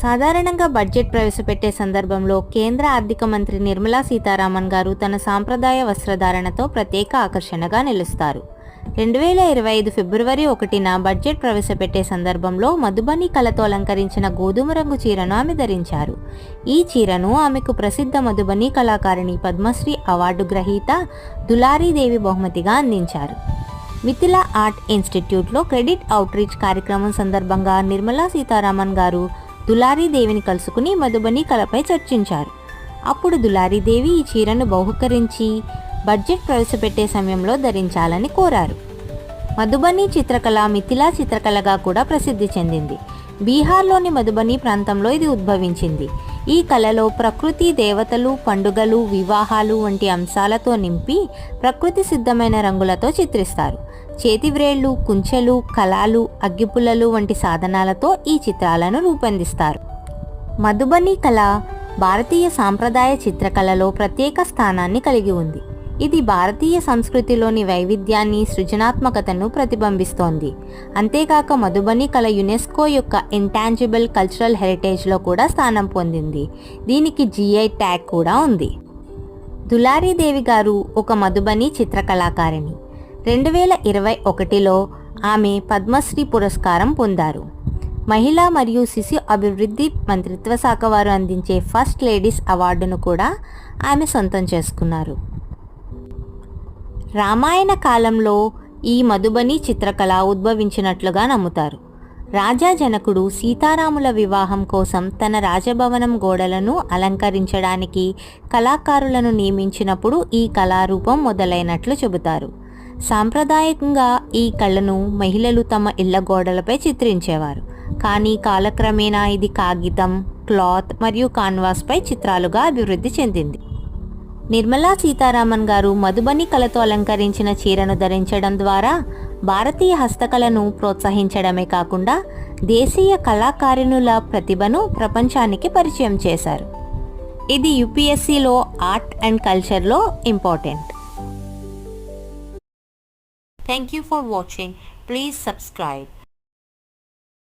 సాధారణంగా బడ్జెట్ ప్రవేశపెట్టే సందర్భంలో కేంద్ర ఆర్థిక మంత్రి నిర్మలా సీతారామన్ గారు తన సాంప్రదాయ వస్త్రధారణతో ప్రత్యేక ఆకర్షణగా నిలుస్తారు. 2025 ఫిబ్రవరి 1న బడ్జెట్ ప్రవేశపెట్టే సందర్భంలో మధుబని కళతో అలంకరించిన గోధుమ రంగు చీరను ఆమె ధరించారు. ఈ చీరను ఆమెకు ప్రసిద్ధ మధుబని కళాకారిణి పద్మశ్రీ అవార్డు గ్రహీత దులారీదేవి బహుమతిగా అందించారు. మిథిలా ఆర్ట్ ఇన్స్టిట్యూట్లో క్రెడిట్ అవుట్రీచ్ కార్యక్రమం సందర్భంగా నిర్మలా సీతారామన్ గారు దులారీదేవిని కలుసుకుని మధుబని కళపై చర్చించారు. అప్పుడు దులారీదేవి ఈ చీరను బహుకరించి బడ్జెట్ ప్రవేశపెట్టే సమయంలో ధరించాలని కోరారు. మధుబని చిత్రకళ మిథిలా చిత్రకళగా కూడా ప్రసిద్ధి చెందింది. బీహార్లోని మధుబని ప్రాంతంలో ఇది ఉద్భవించింది. ఈ కళలో ప్రకృతి, దేవతలు, పండుగలు, వివాహాలు వంటి అంశాలతో నింపి ప్రకృతి సిద్ధమైన రంగులతో చిత్రిస్తారు. చేతివ్రేళ్లు, కుంచెలు, కలాలు, అగ్గిపుల్లలు వంటి సాధనాలతో ఈ చిత్రాలను రూపొందిస్తారు. మధుబని కళ భారతీయ సాంప్రదాయ చిత్రకళలో ప్రత్యేక స్థానాన్ని కలిగి ఉంది. ఇది భారతీయ సంస్కృతిలోని వైవిధ్యాన్ని, సృజనాత్మకతను ప్రతిబింబిస్తోంది. అంతేకాక మధుబని కళ యునెస్కో యొక్క ఇంటాంజిబుల్ కల్చరల్ హెరిటేజ్లో కూడా స్థానం పొందింది. దీనికి GI ట్యాగ్ కూడా ఉంది. దులారీదేవి గారు ఒక మధుబని చిత్రకళాకారిణి. 2021లో ఆమె పద్మశ్రీ పురస్కారం పొందారు. మహిళా మరియు శిశు అభివృద్ధి మంత్రిత్వ శాఖ వారు అందించే ఫస్ట్ లేడీస్ అవార్డును కూడా ఆమె సొంతం చేసుకున్నారు. రామాయణ కాలంలో ఈ మధుబని చిత్రకళ ఉద్భవించినట్లుగా నమ్ముతారు. రాజా జనకుడు సీతారాముల వివాహం కోసం తన రాజభవనం గోడలను అలంకరించడానికి కళాకారులను నియమించినప్పుడు ఈ కళారూపం మొదలైనట్లు చెబుతారు. సాంప్రదాయకంగా ఈ కళను మహిళలు తమ ఇళ్ల గోడలపై చిత్రించేవారు. కానీ కాలక్రమేణా ఇది కాగితం, క్లాత్ మరియు కాన్వాస్పై చిత్రాలుగా అభివృద్ధి చెందింది. నిర్మలా సీతారామన్ గారు మధుబని కళతో అలంకరించిన చీరను ధరించడం ద్వారా భారతీయ హస్తకళను ప్రోత్సహించడమే కాకుండా దేశీయ కళాకారిణుల ప్రతిభను ప్రపంచానికి పరిచయం చేశారు. ఇది UPSCలో ఆర్ట్ అండ్ కల్చర్లో important. Thank you for watching. Please subscribe.